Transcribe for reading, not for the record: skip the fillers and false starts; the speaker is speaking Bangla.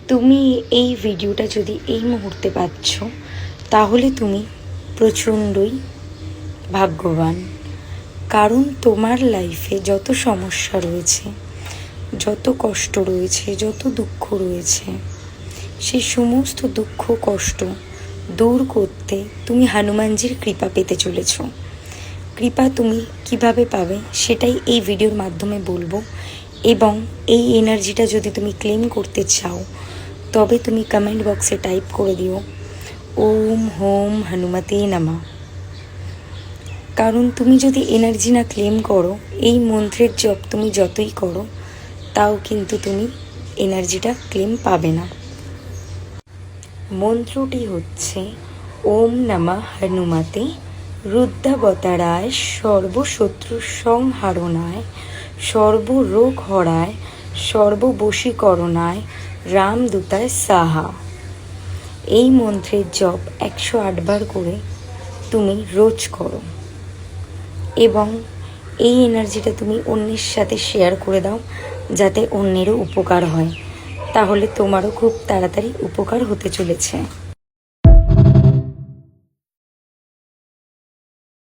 তুমি এই ভিডিওটা যদি এই মুহূর্তে পাচ্ছ, তাহলে তুমি প্রচণ্ডই ভাগ্যবান। কারণ তোমার লাইফে যত সমস্যা রয়েছে, যত কষ্ট রয়েছে, যত দুঃখ রয়েছে, সেই সমস্ত দুঃখ কষ্ট দূর করতে তুমি হনুমানজির কৃপা পেতে চলেছ। কৃপা তুমি কিভাবে পাবে সেটাই এই ভিডিওর মাধ্যমে বলবো। এবং এই এনার্জিটা যদি তুমি ক্লেম করতে চাও, তবে তুমি কমেন্ট বক্সে টাইপ করে দিও ওম হোম হনুমতে নমঃ। কারণ তুমি যদি এনার্জি না ক্লেম করো, এই মন্ত্রের জপ তুমি যতই করো, তাও কিন্তু তুমি এনার্জিটা ক্লেম পাবে না। মন্ত্রটি হচ্ছে ওম নমঃ হনুমতে রুদ্রাবতারায় সর্বশত্রু সংহারণায় সর্বরোগ হরায় সর্ববশীকরণায় রামদূতায় সাহা। এই মন্ত্রের জপ 108 বার করে তুমি রোজ করো এবং এই এনার্জিটা তুমি অন্যের সাথে শেয়ার করে দাও, যাতে অন্যেরও উপকার হয়। তাহলে তোমারও খুব তাড়াতাড়ি উপকার হতে চলেছে।